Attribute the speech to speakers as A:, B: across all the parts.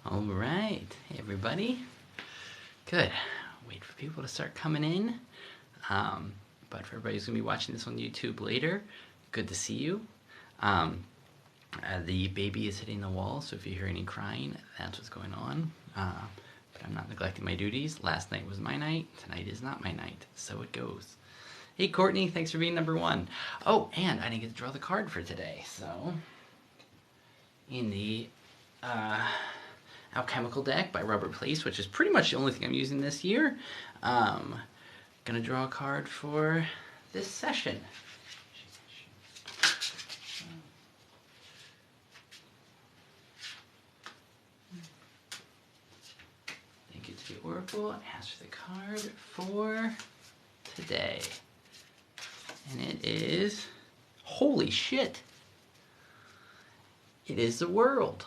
A: All right, hey everybody. Good. Wait for people to start coming in. But for everybody who's going to be watching this on YouTube later, good to see you. The baby is hitting the wall, so if you hear any crying, that's what's going on. But I'm not neglecting my duties. Last night was my night. Tonight is not my night. So it goes. Hey, Courtney, thanks for being number one. Oh, and I didn't get to draw the card for today. So, in the Alchemical deck by Robert Place, which is pretty much the only thing I'm using this year, gonna draw a card for this session. Thank you to the Oracle. Ask for the card for today. And it is, holy shit, it is the world.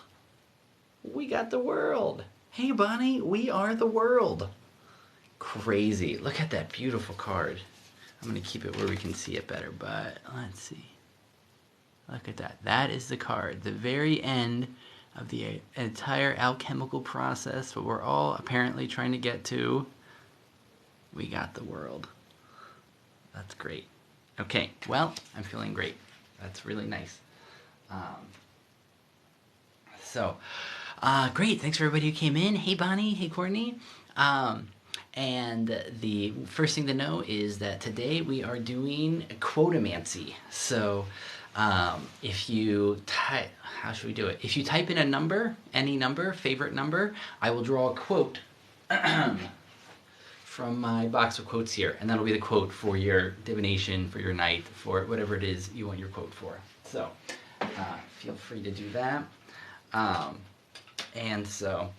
A: We got the world. Hey, Bonnie, we are the world. Crazy. Look at that beautiful card. I'm going to keep it where we can see it better, but let's see. Look at that. That is the card. The very end of the entire alchemical process, what we're all apparently trying to get to. We got the world. That's great. Okay, well, I'm feeling great. That's really nice. Great. Thanks for everybody who came in. Hey, Bonnie. Hey, Courtney. And the first thing to know is that today we are doing Quotemancy. So if you type, how should we do it? If you type in a number, any number, favorite number, I will draw a quote from my box of quotes here. And that'll be the quote for your divination, for your night, for whatever it is you want your quote for. So feel free to do that. And so,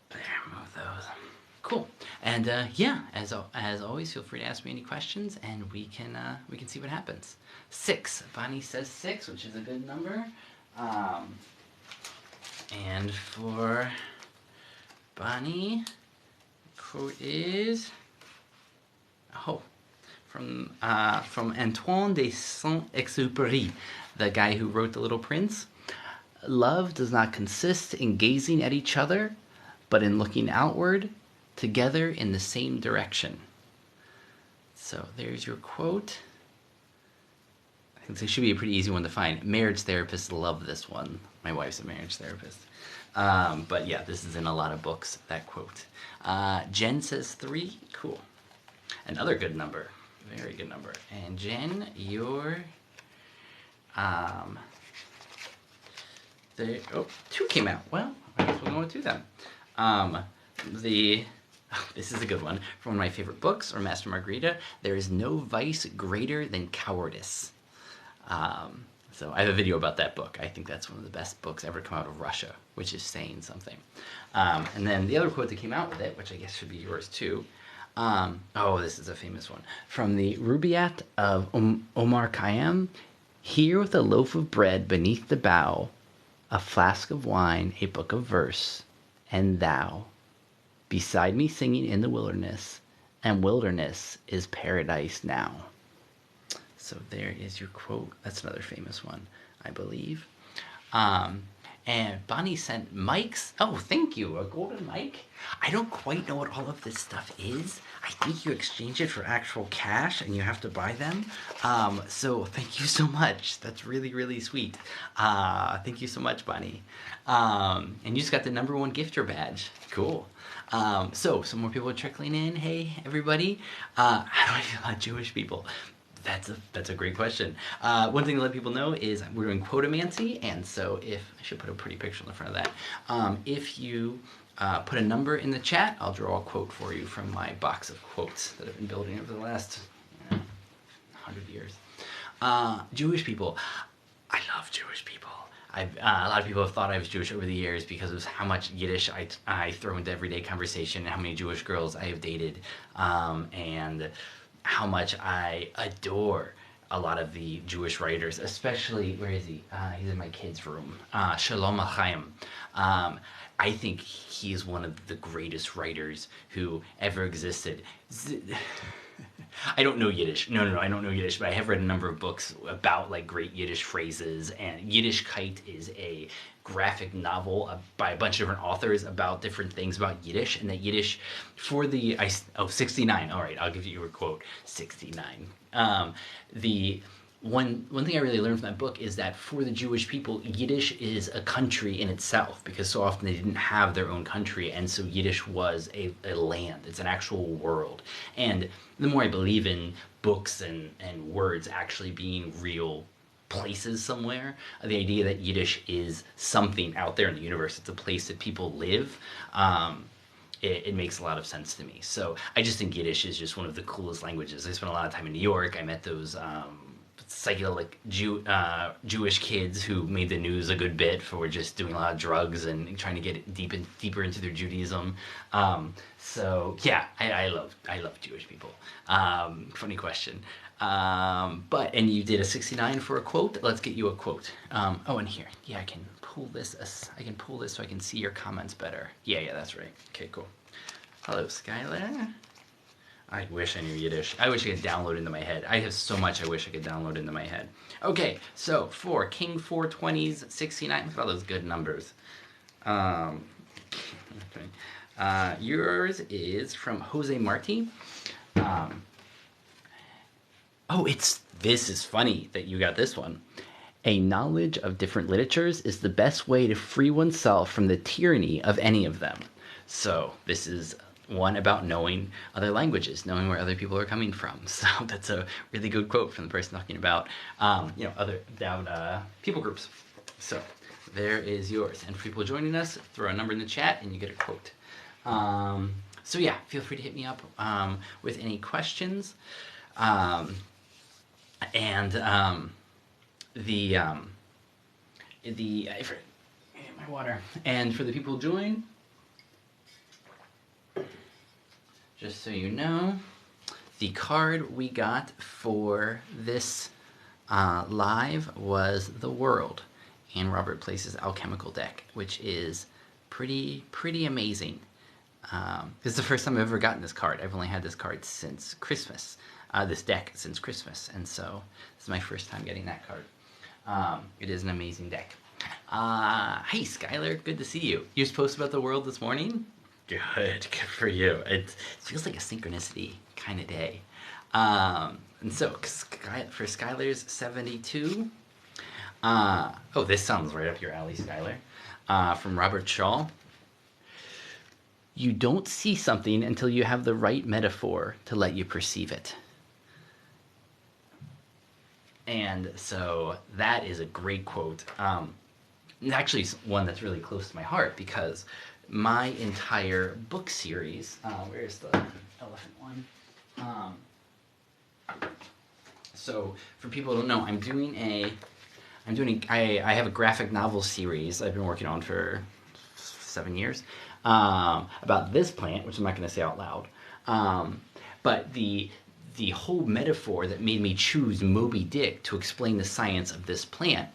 A: there, move those. Cool. And yeah, as always, feel free to ask me any questions, and we can see what happens. 6. Bonnie says 6, which is a good number. And for Bonnie, the quote is from Antoine de Saint-Exupéry, the guy who wrote The Little Prince. Love does not consist in gazing at each other, but in looking outward, together in the same direction. So there's your quote. I think this should be a pretty easy one to find. Marriage therapists love this one. My wife's a marriage therapist. But yeah, this is in a lot of books, that quote. Jen says 3. Cool. Another good number. Very good number. And Jen, your... 2 came out. Well, I guess we'll go with 2 then. This is a good one. From one of my favorite books, or Master Margarita, there is no vice greater than cowardice. So I have a video about that book. I think that's one of the best books ever come out of Russia, which is saying something. And then the other quote that came out with it, which I guess should be yours too. This is a famous one. From the Rubaiyat of Omar Khayyam, here with a loaf of bread beneath the bough, a flask of wine, a book of verse, and thou, beside me singing in the wilderness, and wilderness is paradise now. So there is your quote. That's another famous one, I believe. And Bonnie sent mics. Oh, thank you. A golden mic. I don't quite know what all of this stuff is. I think you exchange it for actual cash and you have to buy them. So thank you so much. That's really, really sweet. Thank you so much, Bonnie. And you just got the #1 gifter badge. Cool. So some more people are trickling in. Hey, everybody. How do I feel about Jewish people? That's a great question. One thing to let people know is we're doing Quotemancy, and so I should put a pretty picture in the front of that. If you put a number in the chat, I'll draw a quote for you from my box of quotes that I've been building over the last 100 years. Jewish people. I love Jewish people. A lot of people have thought I was Jewish over the years because of how much Yiddish I throw into everyday conversation, and how many Jewish girls I have dated, and how much I adore a lot of the Jewish writers, especially, where is he? He's in my kids' room. Shalom Achaim. I think he is one of the greatest writers who ever existed. I don't know Yiddish. No, I don't know Yiddish, but I have read a number of books about like great Yiddish phrases. And Yiddishkeit is a graphic novel by a bunch of different authors about different things about Yiddish, and that Yiddish for the 69. All right, I'll give you a quote. 69. The one thing I really learned from that book is that for the Jewish people, Yiddish is a country in itself, because so often they didn't have their own country, and so Yiddish was a land. It's an actual world. And the more I believe in books and words actually being real places somewhere, the idea that Yiddish is something out there in the universe, it's a place that people live, it makes a lot of sense to me. So I just think Yiddish is just one of the coolest languages. I spent a lot of time in New York. I met those psychedelic Jewish kids who made the news a good bit for just doing a lot of drugs and trying to get deeper into their Judaism. So yeah, I love Jewish people. Funny question. And you did a 69 for a quote. Let's get you a quote. And here, yeah, I can pull this so I can see your comments better. Yeah, that's right. Okay, cool. Hello, Skylar. I wish I knew Yiddish. I wish I could download into my head. I have so much I wish I could download into my head. Okay, so for King 420s, 69. Look at all those good numbers. Yours is from Jose Marti. This is funny that you got this one. A knowledge of different literatures is the best way to free oneself from the tyranny of any of them. So this is one about knowing other languages, knowing where other people are coming from. So that's a really good quote from the person talking about, people groups. So there is yours. And for people joining us, throw a number in the chat and you get a quote. So yeah, feel free to hit me up with any questions. My water. And for the people who join, just so you know, the card we got for this live was the World and Robert Place's Alchemical deck, which is pretty amazing. This is the first time I've ever gotten this card. I've only had this card since Christmas, this deck since Christmas, and so this is my first time getting that card. It is an amazing deck. Hey Skylar, good to see you. You just posted about the World this morning? Good for you. It feels like a synchronicity kind of day. And so for Skylar's 72, this sounds right up your alley, Skylar. From Robert Shaw. You don't see something until you have the right metaphor to let you perceive it. And so that is a great quote. Actually, it's one that's really close to my heart, because my entire book series, where's the elephant one? So for people who don't know, I have a graphic novel series I've been working on for 7 years, about this plant, which I'm not going to say out loud. But the whole metaphor that made me choose Moby Dick to explain the science of this plant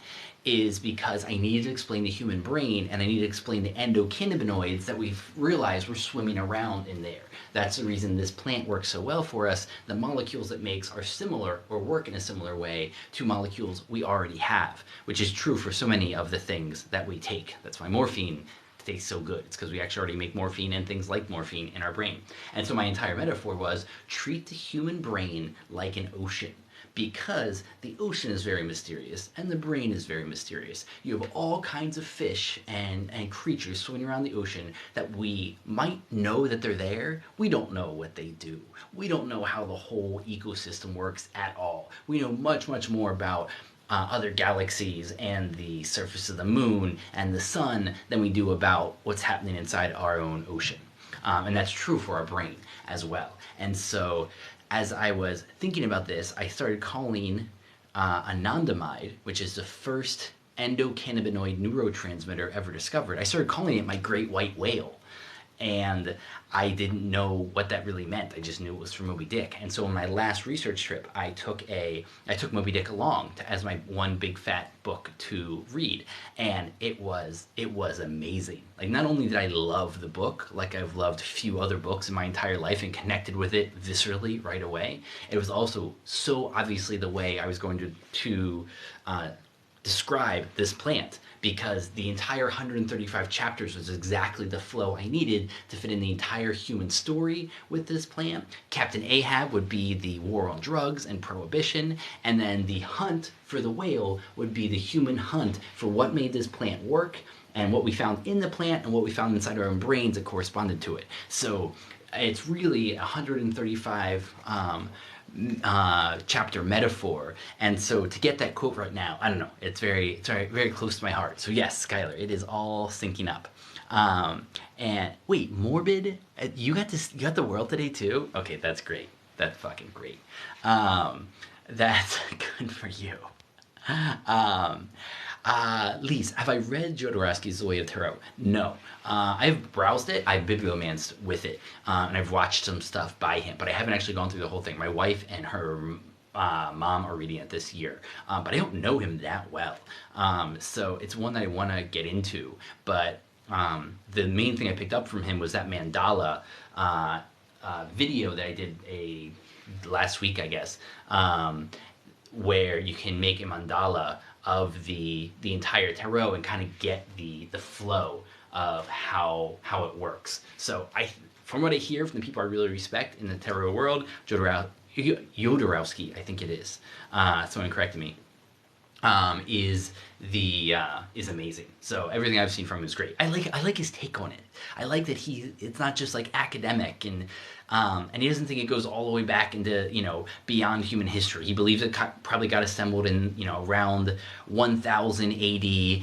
A: is because I needed to explain the human brain, and I needed to explain the endocannabinoids that we've realized were swimming around in there. That's the reason this plant works so well for us. The molecules it makes are similar, or work in a similar way, to molecules we already have, which is true for so many of the things that we take. That's why morphine tastes so good. It's because we actually already make morphine and things like morphine in our brain. And so my entire metaphor was, treat the human brain like an ocean, because the ocean is very mysterious and the brain is very mysterious. You have all kinds of fish and creatures swimming around the ocean that we might know that they're there. We don't know what they do. We don't know how the whole ecosystem works at all. We know much more about other galaxies and the surface of the moon and the sun than we do about what's happening inside our own ocean. And that's true for our brain as well. And so as I was thinking about this, I started calling anandamide, which is the first endocannabinoid neurotransmitter ever discovered, I started calling it my great white whale. and I didn't know what that really meant. I just knew it was for Moby Dick. And so on my last research trip, I took Moby Dick along as my one big fat book to read, and it was amazing. Like, not only did I love the book like I've loved few other books in my entire life and connected with it viscerally right away, it was also so obviously the way I was going to describe this plant, because the entire 135 chapters was exactly the flow I needed to fit in the entire human story with this plant. Captain Ahab would be the war on drugs and prohibition, and then the hunt for the whale would be the human hunt for what made this plant work, and what we found in the plant and what we found inside our own brains that corresponded to it. So it's really 135 chapter metaphor, and so to get that quote right now, I don't know, it's very close to my heart. So yes, Skylar, it is all syncing up. And wait, morbid, you got the world today too? Okay, that's great. That's fucking great. That's good for you. Lise, have I read Jodorowsky's The Way of Tarot? No. I've browsed it, I've bibliomanced with it, and I've watched some stuff by him, but I haven't actually gone through the whole thing. My wife and her mom are reading it this year, but I don't know him that well. So it's one that I want to get into, but the main thing I picked up from him was that mandala video that I did last week, I guess, where you can make a mandala of the entire tarot and kind of get the flow of how it works. So from what I hear from the people I really respect in the tarot world, Jodorowsky, I think it is, someone corrected me, is amazing. So everything I've seen from him is great. I like his take on it. I like that it's not just like academic, and he doesn't think it goes all the way back into, beyond human history. He believes it probably got assembled in, around 1000 AD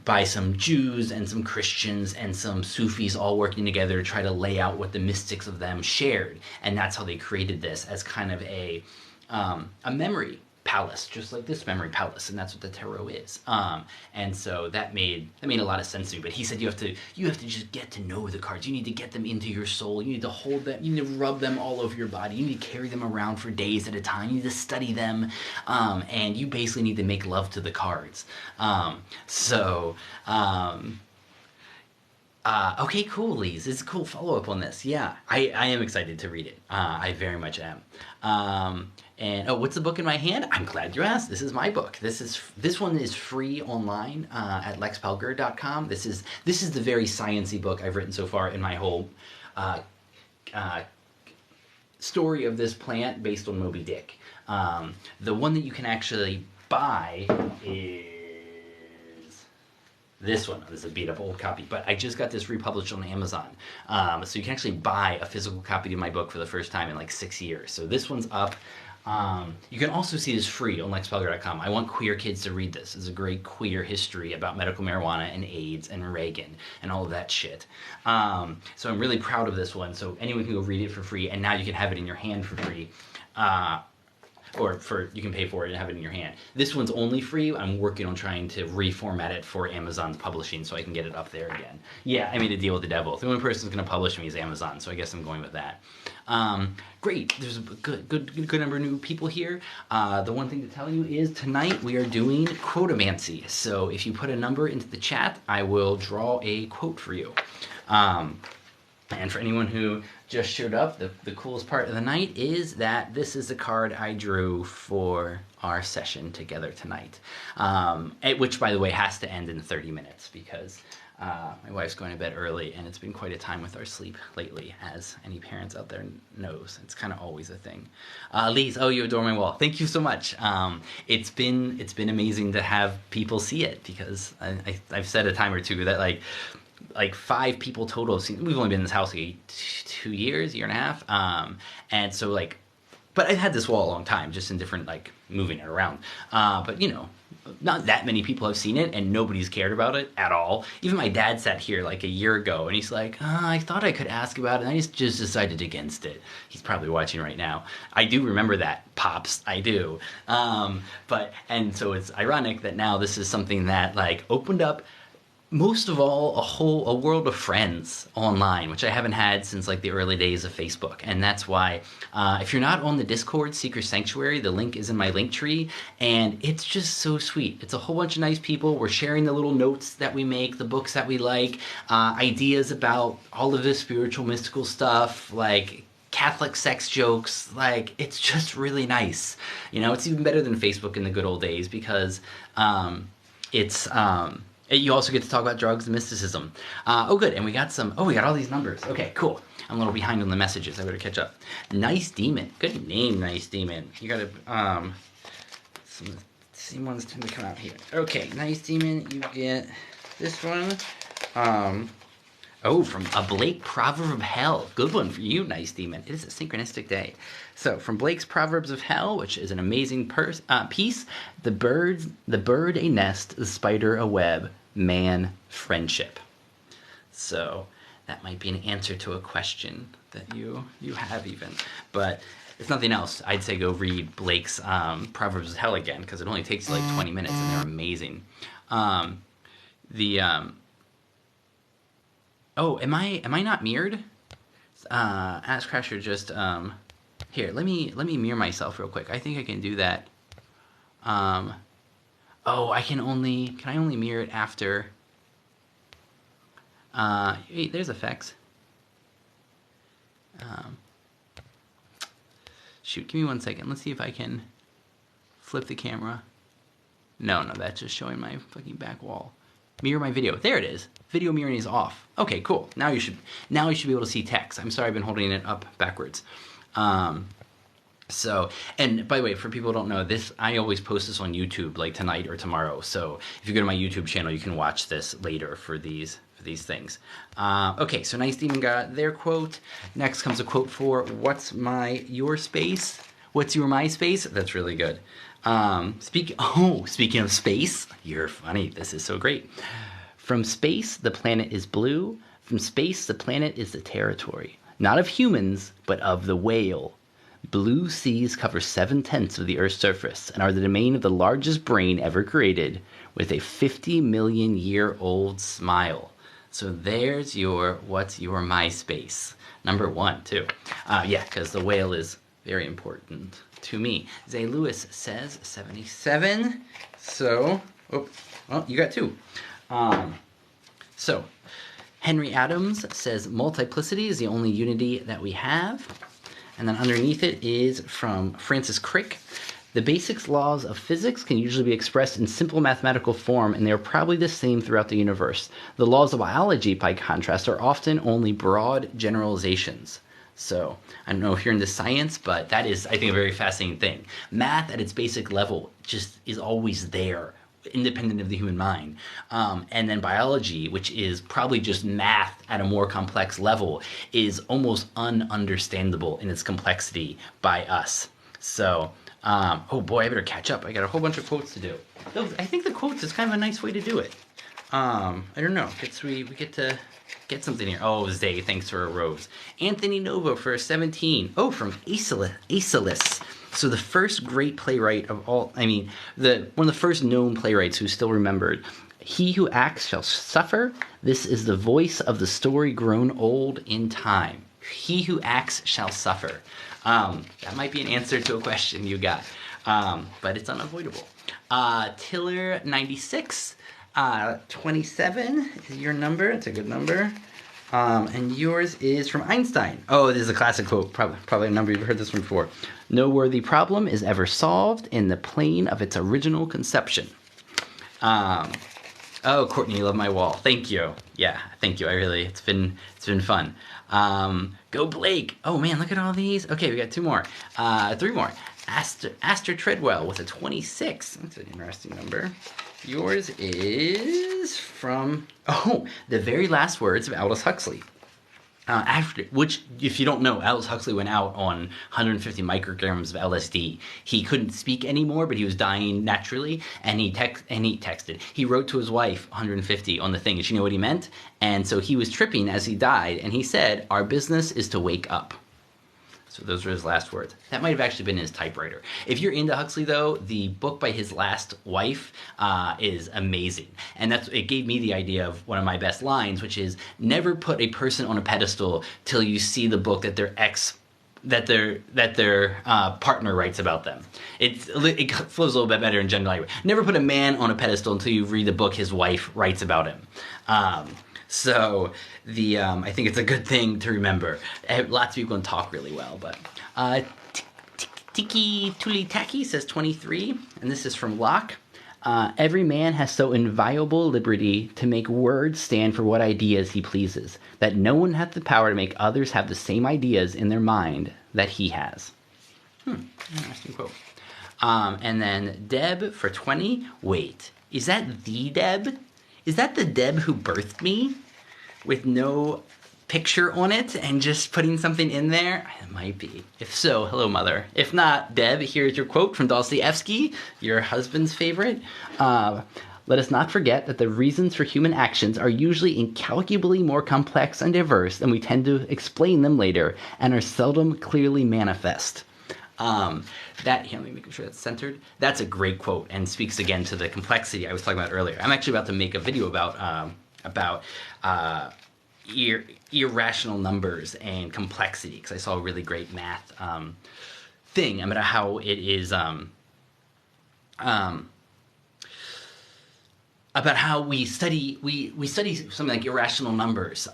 A: by some Jews and some Christians and some Sufis all working together to try to lay out what the mystics of them shared, and that's how they created this as kind of a memory palace, just like this memory palace, and that's what the tarot is. And so that made a lot of sense to me. But he said you have to just get to know the cards. You need to get them into your soul. You need to hold them. You need to rub them all over your body. You need to carry them around for days at a time. You need to study them, and you basically need to make love to the cards. Okay, cool, Lise. It's a cool follow-up on this. Yeah, I am excited to read it. I very much am. And what's the book in my hand? I'm glad you asked. This is my book. This one is free online at lexpelger.com. This is the very sciencey book I've written so far in my whole story of this plant based on Moby Dick. The one that you can actually buy is this one. This is a beat up old copy, but I just got this republished on Amazon. So you can actually buy a physical copy of my book for the first time in like 6 years. So this one's up. You can also see this free on lexpelger.com. I want queer kids to read this. It's a great queer history about medical marijuana and AIDS and Reagan and all of that shit. So I'm really proud of this one. So anyone can go read it for free, and now you can have it in your hand for free. You can pay for it and have it in your hand. This one's only free. I'm working on trying to reformat it for Amazon's publishing so I can get it up there again. Yeah, I made a deal with the devil. The only person who's going to publish me is Amazon, so I guess I'm going with that. Great. There's a good number of new people here. The one thing to tell you is tonight we are doing Quotemancy. So if you put a number into the chat, I will draw a quote for you. And for anyone who just showed up, the coolest part of the night is that this is the card I drew for our session together tonight. Which, by the way, has to end in 30 minutes because my wife's going to bed early, and it's been quite a time with our sleep lately, as any parents out there knows. It's kind of always a thing. Lise, you adore my wall. Thank you so much. It's been amazing to have people see it, because I've said a time or two that like 5 people total have seen. We've only been in this house like 2 years, year and a half, and so but I've had this wall a long time, just in different moving it around. But not that many people have seen it, and nobody's cared about it at all. Even my dad sat here like a year ago, and he's like, I thought I could ask about it, and I just decided against it. He's probably watching right now. I do remember that, Pops. I do. And so it's ironic that now this is something that opened up most of all, a world of friends online, which I haven't had since like the early days of Facebook. And that's why, if you're not on the Discord Secret Sanctuary, the link is in my LinkTree, and it's just so sweet. It's a whole bunch of nice people. We're sharing the little notes that we make, the books that we like, ideas about all of this spiritual, mystical stuff, like Catholic sex jokes. Like, it's just really nice. You know, it's even better than Facebook in the good old days, because it's you also get to talk about drugs and mysticism. Oh, good. And we got we got all these numbers. Okay, cool. I'm a little behind on the messages. I better catch up. Nice Demon. Good name, Nice Demon. You got to, some same ones tend to come out here. Okay, Nice Demon, you get this one. From a Blake Proverb of Hell. Good one for you, Nice Demon. It is a synchronistic day. So, from Blake's Proverbs of Hell, which is an amazing piece, the bird a nest, the spider a web, man friendship. So, that might be an answer to a question that you have even. But if nothing else, I'd say go read Blake's Proverbs of Hell again, because it only takes you like 20 minutes, and they're amazing. Am I not mirrored? Ask Crasher just here. Let me mirror myself real quick. I think I can do that. Can I only mirror it after? Wait, there's effects. Shoot, give me 1 second. Let's see if I can flip the camera. No, that's just showing my fucking back wall. Mirror my video. There it is. Video mirroring is off. Okay, cool. Now you should be able to see text. I'm sorry I've been holding it up backwards. So, and by the way, for people who don't know, I always post this on YouTube like tonight or tomorrow. So if you go to my YouTube channel, you can watch this later for these things. Okay, so Nice Demon got their quote. Next comes a quote for what's your space? What's your MySpace? That's really good. Speaking of space, you're funny. This is so great. From space, the planet is blue. From space, the planet is the territory, not of humans, but of the whale. Blue seas cover 7/10 of the Earth's surface and are the domain of the largest brain ever created, with a 50-million-year-old smile. So there's what's your MySpace? Number 1, too. Because the whale is very important to me. Zay Lewis says 77. So, you got 2. So, Henry Adams says multiplicity is the only unity that we have. And then underneath it is from Francis Crick. The basic laws of physics can usually be expressed in simple mathematical form, and they are probably the same throughout the universe. The laws of biology, by contrast, are often only broad generalizations. So, I don't know if you're into science, but that is, I think, a very fascinating thing. Math at its basic level just is always there, independent of the human mind. And then biology, which is probably just math at a more complex level, is almost ununderstandable in its complexity by us. So, I better catch up. I got a whole bunch of quotes to do. I think the quotes is kind of a nice way to do it. I don't know. We get to get something here. Oh, Zay, thanks for a rose. Anthony Novo for a 17. Oh, from Aeschylus. So the first great playwright of all, one of the first known playwrights who's still remembered. He who acts shall suffer. This is the voice of the story grown old in time. He who acts shall suffer. That might be an answer to a question you got, but it's unavoidable. Tiller 96, 27 is your number. It's a good number. And yours is from Einstein. Oh, this is a classic quote. Probably a number you've heard this one before. No worthy problem is ever solved in the plane of its original conception. Courtney, you love my wall. Thank you. Yeah, thank you. It's been fun. Go Blake. Oh man, look at all these. Okay, we got 2 more. 3 more. Aster Treadwell with a 26. That's an interesting number. Yours is from, the very last words of Aldous Huxley. Which, if you don't know, Aldous Huxley went out on 150 micrograms of LSD. He couldn't speak anymore, but he was dying naturally, and he texted. He wrote to his wife 150 on the thing, and she knew what he meant, and so he was tripping as he died, and he said, "Our business is to wake up." It's So those were his last words. That might have actually been his typewriter. If you're into Huxley, though, the book by his last wife is amazing. And it gave me the idea of one of my best lines, which is, never put a person on a pedestal till you see the book that their partner writes about them. It flows a little bit better in general language. Never put a man on a pedestal until you read the book his wife writes about him. So I think it's a good thing to remember. Lots of people can talk really well, but Tiki Tuli Taki says 23, and this is from Locke. Every man has so inviolable liberty to make words stand for what ideas he pleases, that no one hath the power to make others have the same ideas in their mind that he has. Interesting quote. And then Deb for 20. Wait, is that the Deb? Is that the Deb who birthed me? With no picture on it and just putting something in there? It might be. If so, hello, mother. If not, Deb, here's your quote from Dostoevsky, your husband's favorite. Let us not forget that the reasons for human actions are usually incalculably more complex and diverse than we tend to explain them later, and are seldom clearly manifest. Here, let me make sure that's centered. That's a great quote and speaks again to the complexity I was talking about earlier. I'm actually about to make a video about irrational numbers and complexity, because I saw a really great math thing about how it is about how we study something like irrational numbers,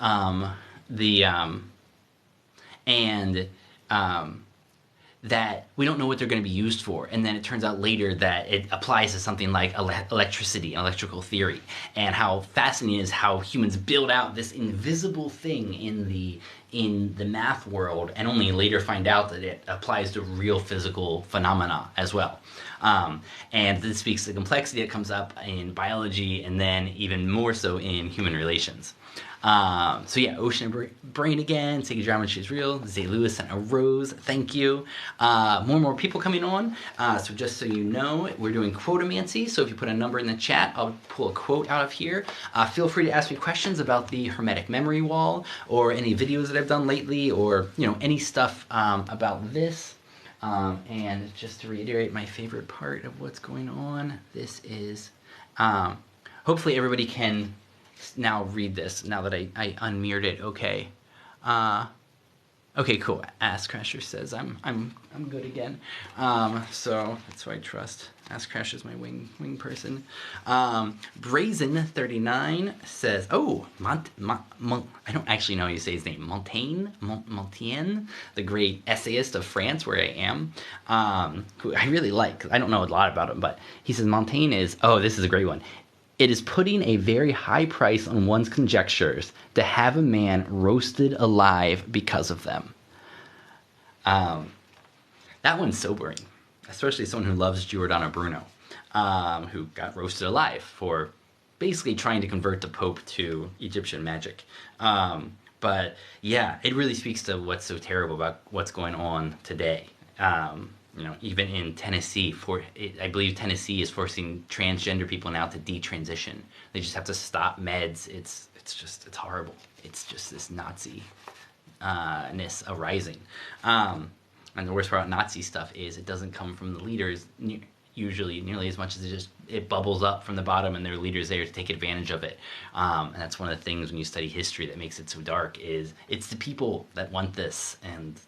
A: that we don't know what they're going to be used for, and then it turns out later that it applies to something like electricity and electrical theory, and how fascinating is how humans build out this invisible thing in the math world, and only later find out that it applies to real physical phenomena as well. And this speaks to the complexity that comes up in biology, and then even more so in human relations. So yeah, Ocean Brain again, Sega Geometry is real, Zay Lewis sent a rose, thank you. More and more people coming on, so just so you know, we're doing Quotemancy, so if you put a number in the chat, I'll pull a quote out of here. Feel free to ask me questions about the hermetic memory wall, or any videos that I've done lately, or any stuff about this. And just to reiterate my favorite part of what's going on, this is, hopefully everybody can now read this, now that I unmirrored it. Okay. Okay, cool. Ass Crasher says I'm good again. So that's who I trust. Ass Crasher's my wing person. Brazen39 says, oh, I don't actually know how you say his name. Montaigne, the great essayist of France, where I am, who I really like. I don't know a lot about him, but he says Montaigne is, oh, this is a great one. It is putting a very high price on one's conjectures to have a man roasted alive because of them. That one's sobering, especially someone who loves Giordano Bruno, who got roasted alive for basically trying to convert the Pope to Egyptian magic. But yeah, it really speaks to what's so terrible about what's going on today. Even in Tennessee, I believe Tennessee is forcing transgender people now to detransition. They just have to stop meds. It's horrible. It's just this Nazi-ness arising. And the worst part about Nazi stuff is it doesn't come from the leaders usually nearly as much as it bubbles up from the bottom, and there are leaders there to take advantage of it. And that's one of the things when you study history that makes it so dark, is it's the people that want this, and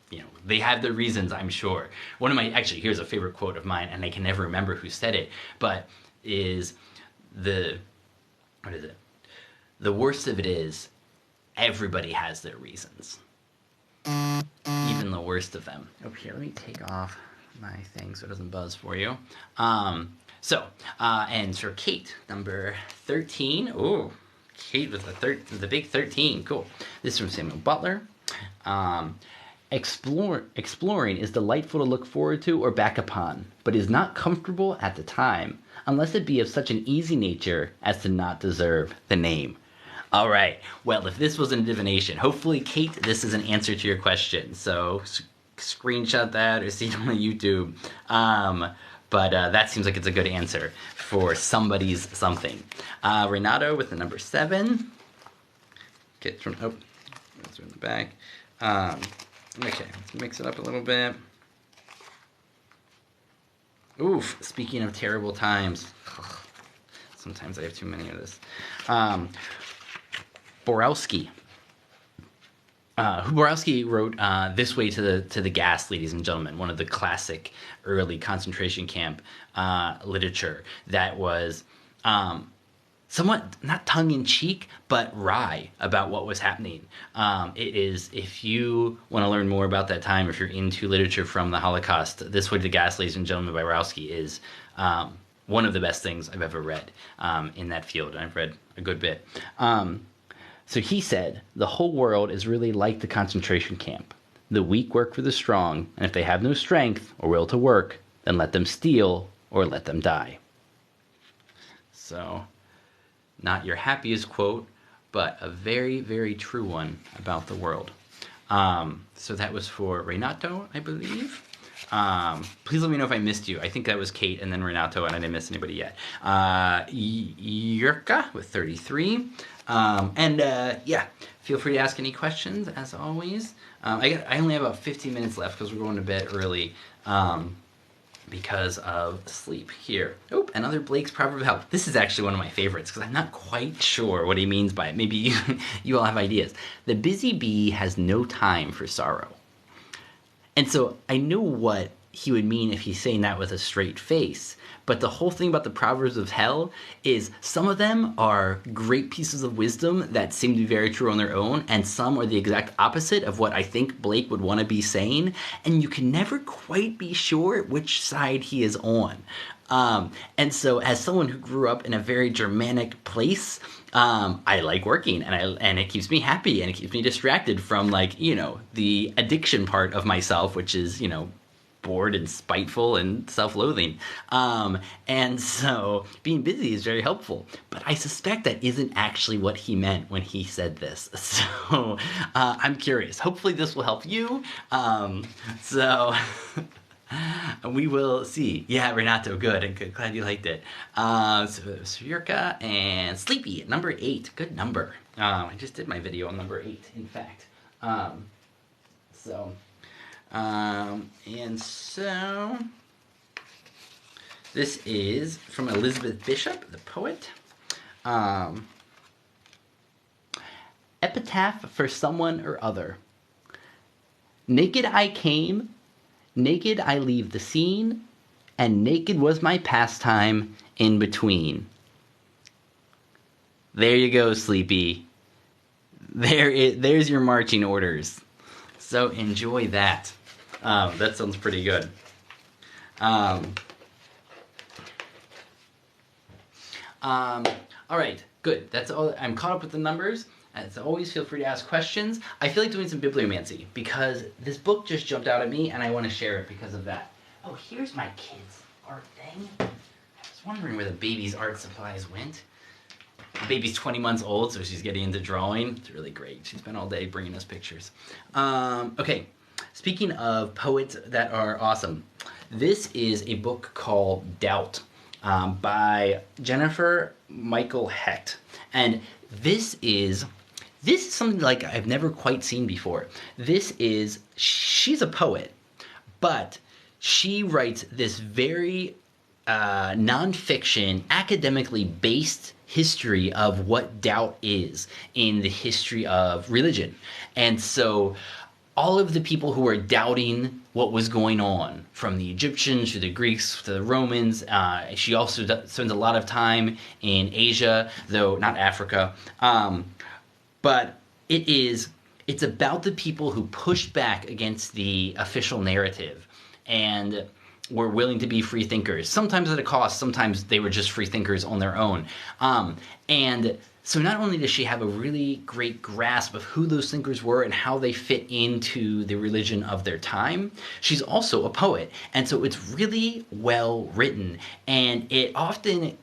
A: they have their reasons, I'm sure. Here's a favorite quote of mine, and I can never remember who said it, but the worst of it is everybody has their reasons, even the worst of them. Oh, here, let me take off my thing so it doesn't buzz for you. And for Kate, number 13. Oh, Kate with the big 13. Cool. This is from Samuel Butler. Exploring is delightful to look forward to or back upon, but is not comfortable at the time, unless it be of such an easy nature as to not deserve the name. All right. Well, if this wasn't a divination, hopefully, Kate, this is an answer to your question. So screenshot that or see it on YouTube. But that seems like it's a good answer for somebody's something. Renato with the number 7. That's in the back. Okay, let's mix it up a little bit. Oof, speaking of terrible times. Sometimes I have too many of this. Borowski. Borowski wrote "This Way to the Gas," ladies and gentlemen, one of the classic early concentration camp literature that was somewhat not tongue-in-cheek, but wry about what was happening. It is, if you want to learn more about that time, if you're into literature from the Holocaust, "This Way to the Gas," ladies and gentlemen, by Borowski is one of the best things I've ever read in that field. I've read a good bit. So he said, "The whole world is really like the concentration camp. The weak work for the strong, and if they have no strength or will to work, then let them steal or let them die." So, not your happiest quote, but a very, very true one about the world. So that was for Renato, I believe. Please let me know if I missed you. I think that was Kate and then Renato, and I didn't miss anybody yet. Yurka with 33. Yeah, feel free to ask any questions, as always. I only have about 15 minutes left because we're going to bed early because of sleep here. Oh, another Blake's Proverb of Health. This is actually one of my favorites because I'm not quite sure what he means by it. Maybe you all have ideas. "The busy bee has no time for sorrow." And so I know what he would mean if he's saying that with a straight face. But the whole thing about the Proverbs of Hell is some of them are great pieces of wisdom that seem to be very true on their own, and some are the exact opposite of what I think Blake would want to be saying, and you can never quite be sure which side he is on. And so as someone who grew up in a very Germanic place, I like working, and it keeps me happy, and it keeps me distracted from, like, the addiction part of myself, which is, bored and spiteful and self-loathing. And so being busy is very helpful. But I suspect that isn't actually what he meant when he said this. So I'm curious. Hopefully this will help you. We will see. Yeah, Renato, good. Glad you liked it. So Yurka and Sleepy at number 8. Good number. I just did my video on number 8, in fact. And so this is from Elizabeth Bishop, the poet. Epitaph for someone or other. Naked I came, naked I leave the scene, and naked was my pastime in between. There you go, Sleepy. There's your marching orders. So enjoy that. That sounds pretty good. All right, good. That's all. I'm caught up with the numbers. As always, feel free to ask questions. I feel like doing some bibliomancy because this book just jumped out at me, and I want to share it because of that. Oh, here's my kid's art thing. I was wondering where the baby's art supplies went. The baby's 20 months old, so she's getting into drawing. It's really great. She's been all day bringing us pictures. Okay, speaking of poets that are awesome, this is a book called Doubt by Jennifer Michael Hecht. And this is something like I've never quite seen before. She's a poet, but she writes this very nonfiction, academically based history of what doubt is in the history of religion. And so all of the people who are doubting what was going on, from the Egyptians to the Greeks to the Romans. She also spends a lot of time in Asia, though not Africa. But it's about the people who pushed back against the official narrative and were willing to be free thinkers, sometimes at a cost, sometimes they were just free thinkers on their own. And so not only does she have a really great grasp of who those thinkers were and how they fit into the religion of their time, she's also a poet. And so it's really well written, and it often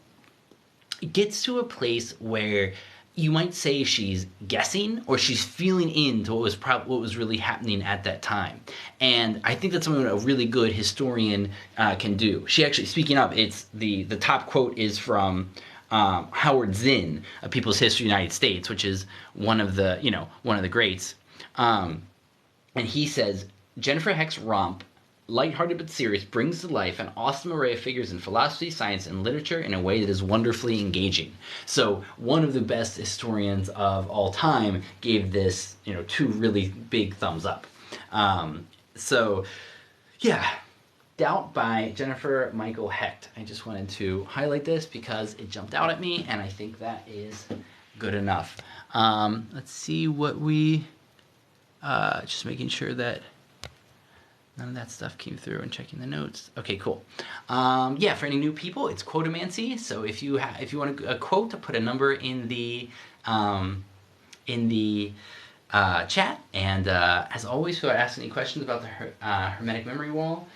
A: gets to a place where you might say she's guessing or she's feeling into what was really happening at that time. And I think that's something a really good historian can do. She actually, speaking of, it's the top quote is from Howard Zinn, A People's History of the United States, which is one of the greats. And he says, Jennifer Heck's romp, lighthearted but serious, brings to life an awesome array of figures in philosophy, science, and literature in a way that is wonderfully engaging. So one of the best historians of all time gave this, 2 really big thumbs up. So, yeah, Doubt by Jennifer Michael Hecht. I just wanted to highlight this because it jumped out at me, and I think that is good enough. Let's see what we... just making sure that none of that stuff came through and checking the notes. Okay, cool. Yeah, for any new people, it's Quotemancy. So if you want a quote, put a number in the chat. And as always, if you ask any questions about the hermetic memory wall,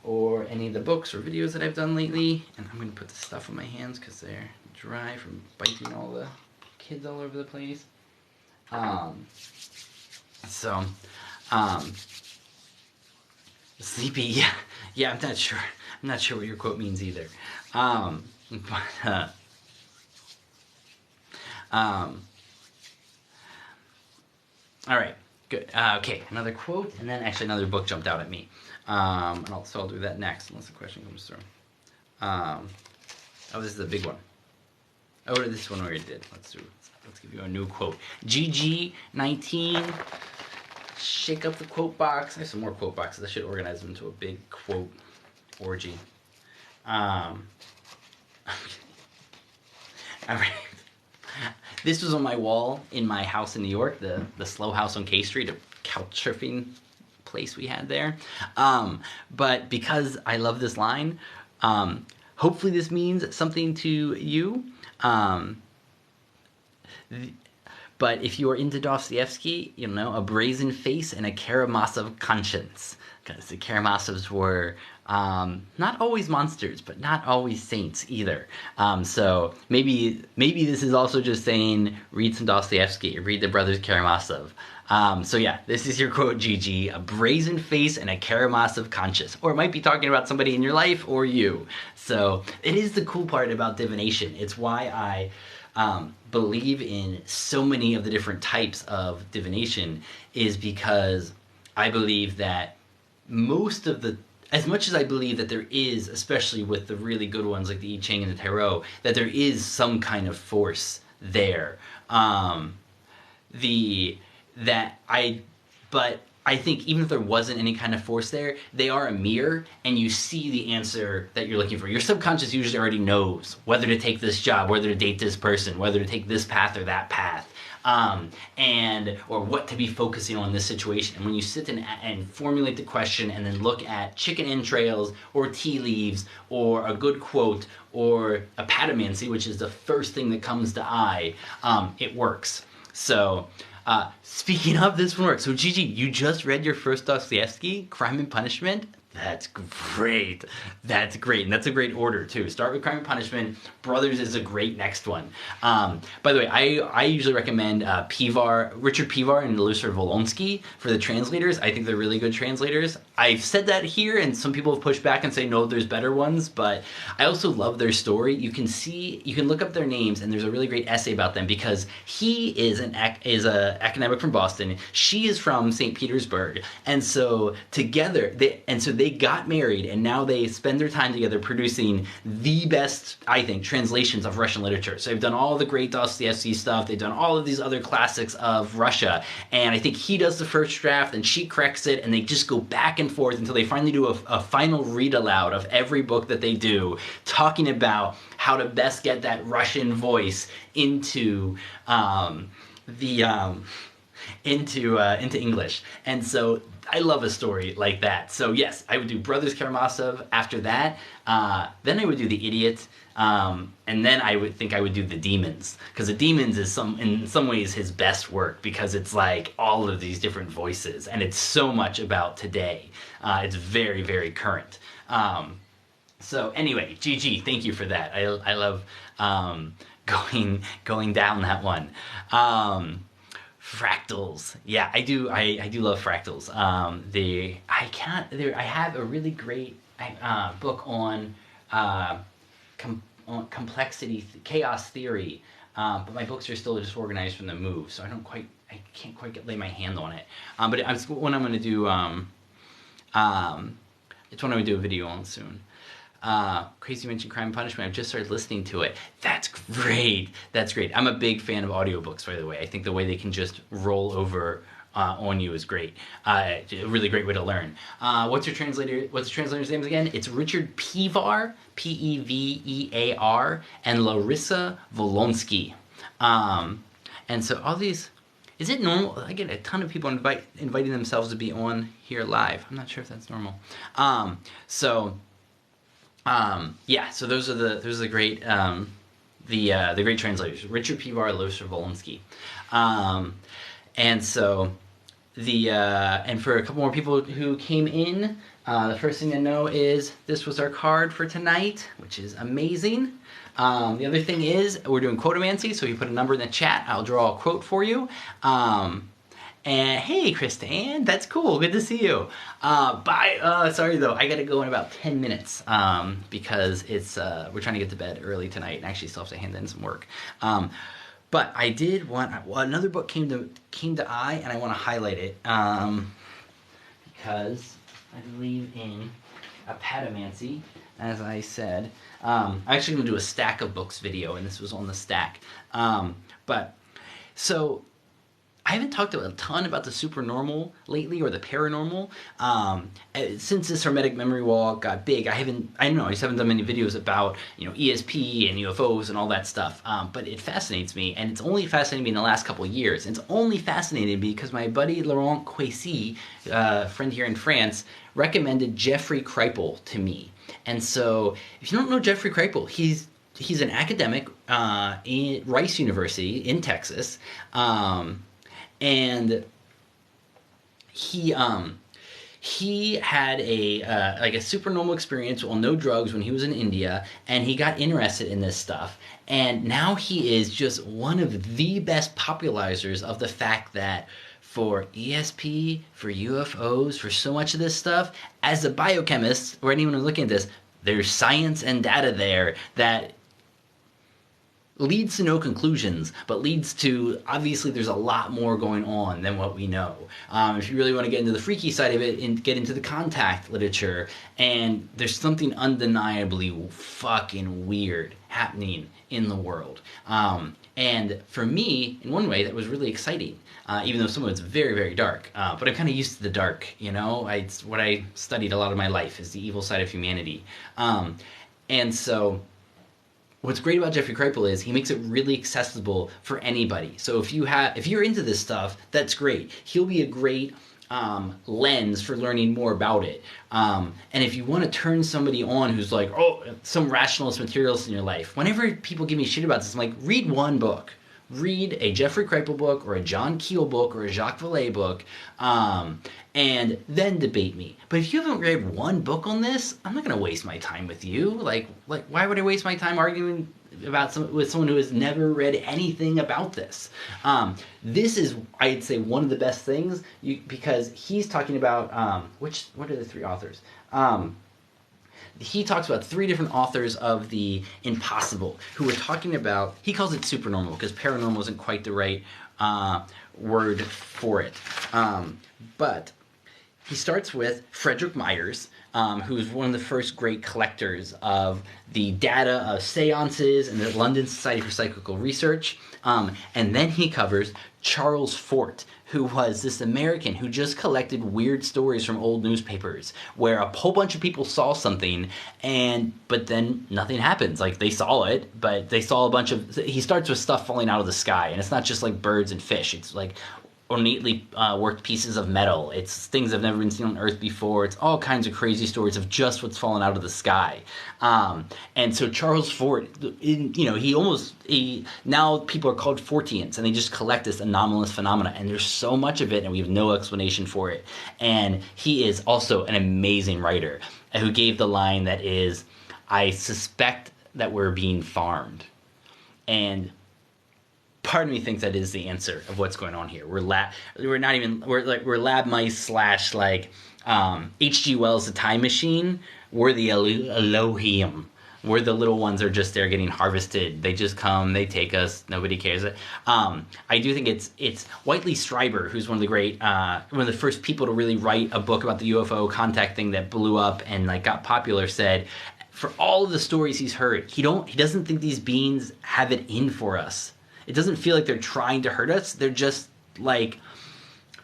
A: or any of the books or videos that I've done lately, and I'm going to put the stuff on my hands because they're dry from biting all the kids all over the place. Sleepy, yeah, I'm not sure what your quote means either. All right, good. Okay, another quote, and then actually another book jumped out at me. So I'll do that next, unless the question comes through. Oh, this is a big one. Oh, this one we already did. Let's give you a new quote. GG19. Shake up the quote box. I have some more quote boxes. I should organize them into a big quote orgy. All right. This was on my wall in my house in New York, the Slow House on K Street, a couch surfing place we had there. But because I love this line, hopefully this means something to you. But if you are into Dostoevsky, a brazen face and a Karamazov conscience. Because the Karamazovs were not always monsters, but not always saints either. So maybe this is also just saying, read some Dostoevsky, read the Brothers Karamazov. So yeah, this is your quote, Gigi, a brazen face and a Karamazov conscience. Or it might be talking about somebody in your life or you. So it is the cool part about divination. It's why I believe in so many of the different types of divination, is because I believe that as much as I believe that there is, especially with the really good ones like the I Ching and the Tarot, that there is some kind of force there. But I think even if there wasn't any kind of force there, they are a mirror, and you see the answer that you're looking for. Your subconscious usually already knows whether to take this job, whether to date this person, whether to take this path or that path, or what to be focusing on in this situation. And when you sit and formulate the question and then look at chicken entrails or tea leaves or a good quote or a patamancy, which is the first thing that comes to eye, it works. So... speaking of, this one works. So Gigi, you just read your first Dostoevsky, Crime and Punishment? That's great. That's great. And that's a great order, too. Start with Crime and Punishment. Brothers is a great next one. By the way, I usually recommend Richard Pivar and Lucer Volonsky for the translators. I think they're really good translators. I've said that here, and some people have pushed back and say, no, there's better ones. But I also love their story. You can look up their names, and there's a really great essay about them, because he is an academic from Boston. She is from St. Petersburg. And so together, they got married, and now they spend their time together producing the best, I think, translations of Russian literature. So they've done all the great Dostoevsky stuff. They've done all of these other classics of Russia. And I think he does the first draft, and she corrects it, and they just go back and forth until they finally do a final read aloud of every book that they do, talking about how to best get that Russian voice into into English. And so I love a story like that. So yes, I would do Brothers Karamazov after that. Then I would do The Idiot. And then I would do The Demons. Because The Demons is in some ways his best work, because it's like all of these different voices. And it's so much about today. It's very, very current. So anyway, GG, thank you for that. I love going down that one. Fractals, yeah, I do love fractals. I have a really great book on complexity, chaos theory, but my books are still disorganized from the move, so I can't quite lay my hand on it. But it's one I'm going to do. It's one I'm going to do a video on soon. Crazy mentioned Crime and Punishment. I've just started listening to it. That's great. That's great. I'm a big fan of audiobooks, by the way. I think the way they can just roll over on you is great. A really great way to learn. What's the translator's name again? It's Richard Pevar, Pevear, and Larissa Volonsky. And so all these, is it normal? I get a ton of people inviting themselves to be on here live. I'm not sure if that's normal. Yeah, so those are the great the great translators, Richard Pevar, Larissa Volonsky. And so and for a couple more people who came in, the first thing to know is this was our card for tonight, which is amazing. The other thing is we're doing Quotemancy, so you put a number in the chat, I'll draw a quote for you. And hey, Kristan, that's cool. Good to see you. Bye. Sorry though, I gotta go in about 10 minutes because it's we're trying to get to bed early tonight, and actually still have to hand in some work. But I did want another book came to eye, and I want to highlight it because I believe in Apatomancy, as I said. I'm actually going to do a stack of books video, and this was on the stack. So I haven't talked a ton about the supernormal lately, or the paranormal. Since this Hermetic Memory Wall got big, I just haven't done many videos about, ESP and UFOs and all that stuff. But it fascinates me, and it's only fascinated me in the last couple of years. And it's only fascinated me because my buddy Laurent Quessy, friend here in France, recommended Jeffrey Kripal to me. And so, if you don't know Jeffrey Kripal, he's an academic in Rice University in Texas. And he had a supernormal experience on no drugs when he was in India, and he got interested in this stuff. And now he is just one of the best popularizers of the fact that for ESP, for UFOs, for so much of this stuff, as a biochemist or anyone who's looking at this, there's science and data there that leads to no conclusions, but leads to, obviously there's a lot more going on than what we know. If you really want to get into the freaky side of it and get into the contact literature, and there's something undeniably fucking weird happening in the world. And for me, in one way, that was really exciting, even though some of it's very, very dark. But I'm kind of used to the dark, It's what I studied a lot of my life, is the evil side of humanity. And so what's great about Jeffrey Kripal is he makes it really accessible for anybody. So if you're into this stuff, that's great. He'll be a great lens for learning more about it. And if you want to turn somebody on who's like, some rationalist materialist in your life, whenever people give me shit about this, I'm like, read one book. Read a Jeffrey Kripal book, or a John Keel book, or a Jacques Vallée book, and then debate me. But if you haven't read one book on this, I'm not going to waste my time with you. Like, why would I waste my time arguing with someone who has never read anything about this? This is, I'd say, one of the best things, because he's talking about, what are the three authors? He talks about three different authors of the impossible who were talking about, he calls it supernormal because paranormal isn't quite the right word for it. But he starts with Frederick Myers, who's one of the first great collectors of the data of seances and the London Society for Psychical Research. And then he covers Charles Fort, who was this American who just collected weird stories from old newspapers where a whole bunch of people saw something, but then nothing happens. Like, they saw it, but they saw a bunch of... He starts with stuff falling out of the sky, and it's not just like birds and fish. It's like ornately worked pieces of metal. It's things that have never been seen on Earth before. It's all kinds of crazy stories of just what's fallen out of the sky. And so Charles Fort, now people are called Fortians, and they just collect this anomalous phenomena, and there's so much of it, and we have no explanation for it. And he is also an amazing writer who gave the line that is, I suspect that we're being farmed. And part of me thinks that is the answer of what's going on here. We're lab mice / H.G. Wells' The Time Machine. We're the Elohim Where the little ones are just there getting harvested. They just come, they take us, nobody cares. I do think it's Whiteley Strieber, who's one of the great, one of the first people to really write a book about the UFO contact thing that blew up and like got popular, said, for all of the stories he's heard, he doesn't think these beings have it in for us. It doesn't feel like they're trying to hurt us. They're just like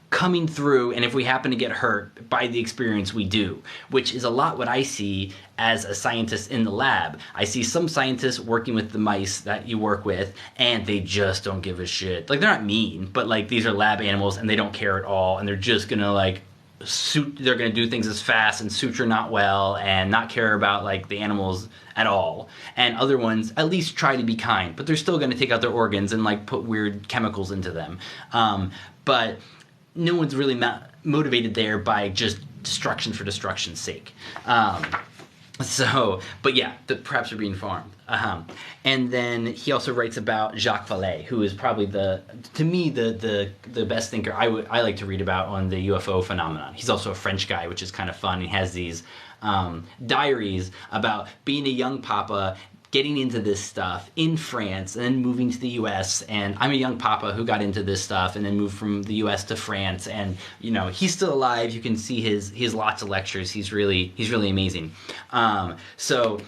A: coming through, and if we happen to get hurt by the experience, we do, which is a lot what I see as a scientist in the lab. I see some scientists working with the mice that you work with, and they just don't give a shit. Like, they're not mean, but like, these are lab animals and they don't care at all, and they're just gonna like they're gonna do things as fast and suture not well and not care about like the animals at all. And other ones at least try to be kind, but they're still gonna take out their organs and like put weird chemicals into them. But no one's really motivated there by just destruction for destruction's sake. But yeah, perhaps we're being farmed. And then he also writes about Jacques Vallée, who is probably to me the best thinker I like to read about on the UFO phenomenon. He's also a French guy, which is kind of fun. He has these diaries about being a young papa, getting into this stuff in France and then moving to the US. And I'm a young papa who got into this stuff and then moved from the US to France. And, you know, he's still alive. You can see his lots of lectures. He's really amazing. So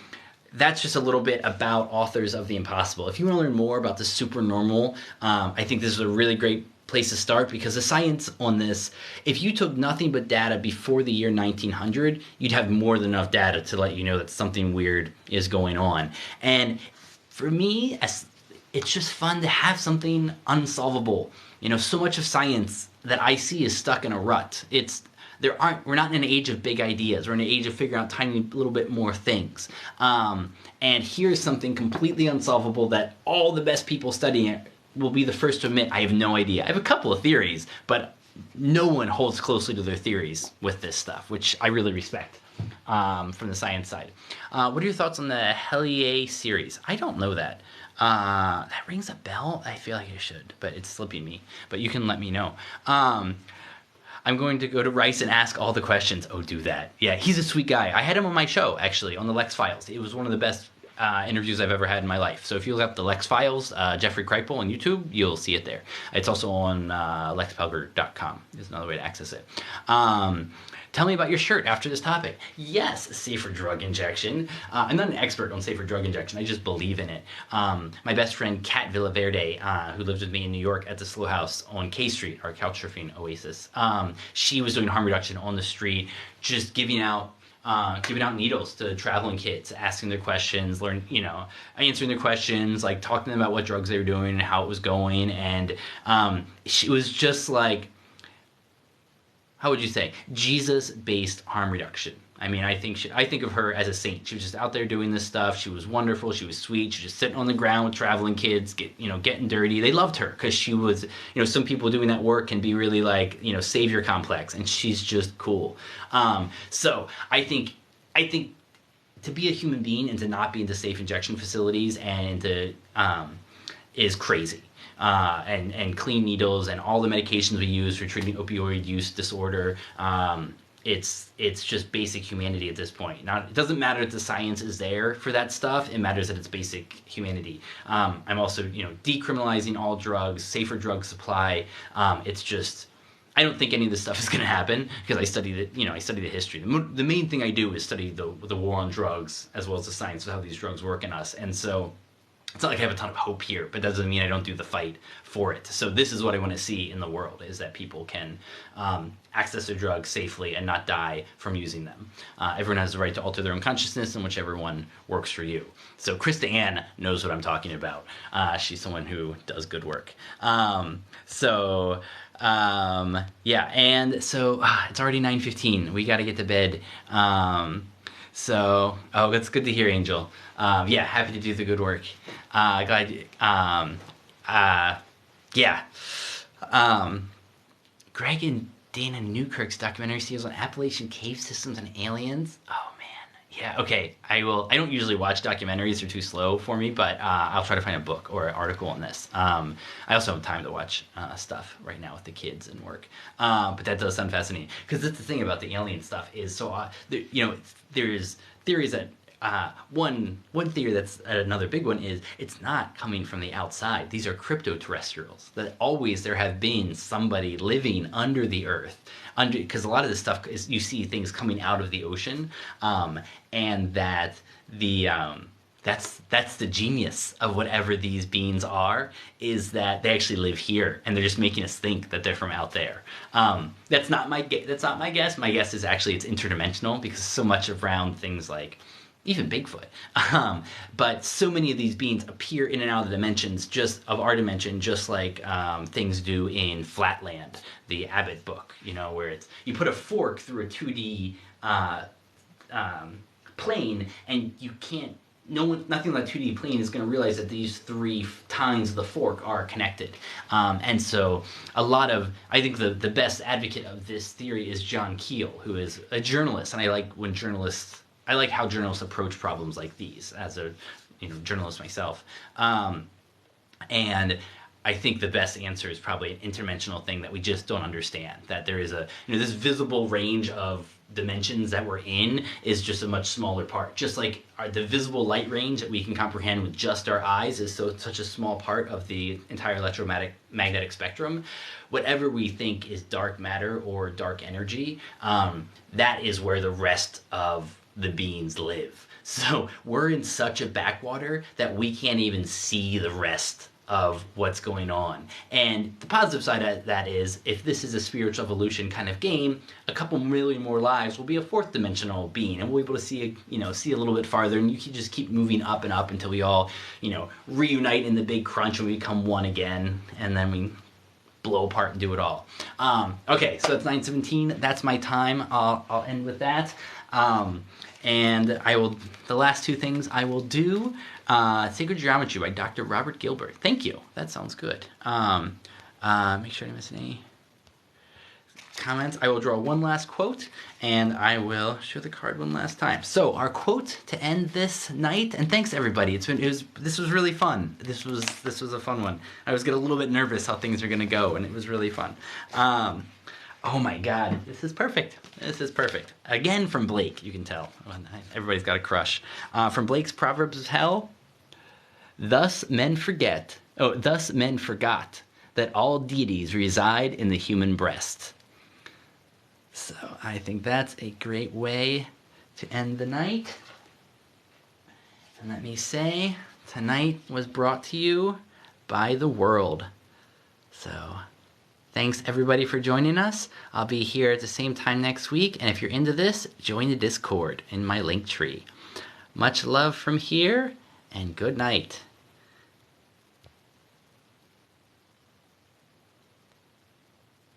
A: that's just a little bit about authors of the impossible. If you want to learn more about the supernormal, I think this is a really great place to start, because the science on this, if you took nothing but data before the year 1900, you'd have more than enough data to let you know that something weird is going on. And for me, it's just fun to have something unsolvable. You know, so much of science that I see is stuck in a rut. We're not in an age of big ideas. We're in an age of figuring out tiny little bit more things. And here's something completely unsolvable that all the best people studying it will be the first to admit, I have no idea. I have a couple of theories, but no one holds closely to their theories with this stuff, which I really respect from the science side. What are your thoughts on the Hellier series? I don't know that. That rings a bell? I feel like I should, but it's slipping me. But you can let me know. I'm going to go to Rice and ask all the questions. Oh, do that. Yeah, he's a sweet guy. I had him on my show, actually, on the Lex Files. It was one of the best interviews I've ever had in my life. So if you look up the Lex Files, Jeffrey Kripal on YouTube, you'll see it there. It's also on lexpelger.com is another way to access it. Tell me about your shirt after this topic. Yes, safer drug injection. I'm not an expert on safer drug injection. I just believe in it. My best friend, Kat Villaverde, who lives with me in New York at the Slow House on K Street, our couchsurfing oasis, she was doing harm reduction on the street, just giving out needles to traveling kids, asking their questions, answering their questions, like talking to them about what drugs they were doing and how it was going. And she was just like, how would you say, Jesus-based harm reduction. I mean, I think of her as a saint. She was just out there doing this stuff. She was wonderful. She was sweet. She was just sitting on the ground with traveling kids, getting dirty. They loved her because she was, some people doing that work can be really like, savior complex, and she's just cool. So I think to be a human being and to not be into safe injection facilities and to is crazy. And clean needles and all the medications we use for treating opioid use disorder. It's just basic humanity at this point. Now, it doesn't matter if the science is there for that stuff. It matters that it's basic humanity. I'm also, decriminalizing all drugs, safer drug supply. It's just, I don't think any of this stuff is going to happen because I study the history. The main thing I do is study the war on drugs as well as the science of how these drugs work in us. And so it's not like I have a ton of hope here, but that doesn't mean I don't do the fight for it. So this is what I want to see in the world, is that people can access their drugs safely and not die from using them. Everyone has the right to alter their own consciousness, and whichever one works for you. So Krista Ann knows what I'm talking about. She's someone who does good work. Yeah, and so it's already 9:15. We got to get to bed. That's good to hear, Angel. Yeah, happy to do the good work. Glad. Greg and Dana Newkirk's documentary series on Appalachian cave systems and aliens. Oh man, yeah. Okay, I will. I don't usually watch documentaries; they're too slow for me. But I'll try to find a book or an article on this. I also have time to watch stuff right now with the kids and work. But that does sound fascinating, because that's the thing about the alien stuff is there is theories that one theory that's another big one is it's not coming from the outside. These are cryptoterrestrials. That always there have been somebody living under the earth, because a lot of this stuff is you see things coming out of the ocean, and that the that's the genius of whatever these beings are, is that they actually live here and they're just making us think that they're from out there. That's not my guess. My guess is actually it's interdimensional, because so much around things like even Bigfoot. But so many of these beings appear in and out of the dimensions, just of our dimension, just like things do in Flatland, the Abbott book, where it's you put a fork through a 2D plane, and you can't. Nothing on that 2D plane is going to realize that these three tines of the fork are connected. And so I think the best advocate of this theory is John Keel, who is a journalist. And I like how journalists approach problems like these as a journalist myself. And I think the best answer is probably an interdimensional thing that we just don't understand. That there is this visible range of dimensions that we're in is just a much smaller part. Just like the visible light range that we can comprehend with just our eyes is such a small part of the entire electromagnetic spectrum. Whatever we think is dark matter or dark energy, that is where the rest of the beings live. So we're in such a backwater that we can't even see the rest of what's going on. And the positive side of that is, if this is a spiritual evolution kind of game, a couple million more lives will be a fourth dimensional being, and we'll be able to see a little bit farther, and you can just keep moving up and up until we all reunite in the big crunch and we become one again, and then we blow apart and do it all. Okay, so that's 9:17. That's my time. I'll end with that. And the last two things I will do, Sacred Geometry by Dr. Robert Gilbert. Thank you. That sounds good. Make sure I didn't miss any comments. I will draw one last quote, and I will show the card one last time. So our quote to end this night, and thanks everybody. This was really fun. This was a fun one. I was getting a little bit nervous how things are gonna go, and it was really fun. Oh my God, this is perfect. This is perfect. Again from Blake, you can tell. Everybody's got a crush. From Blake's Proverbs of Hell. Thus men forgot that all deities reside in the human breast. So I think that's a great way to end the night. And let me say, tonight was brought to you by the world. So thanks everybody for joining us. I'll be here at the same time next week, and if you're into this, join the Discord in my LinkTree. Much love from here, and good night.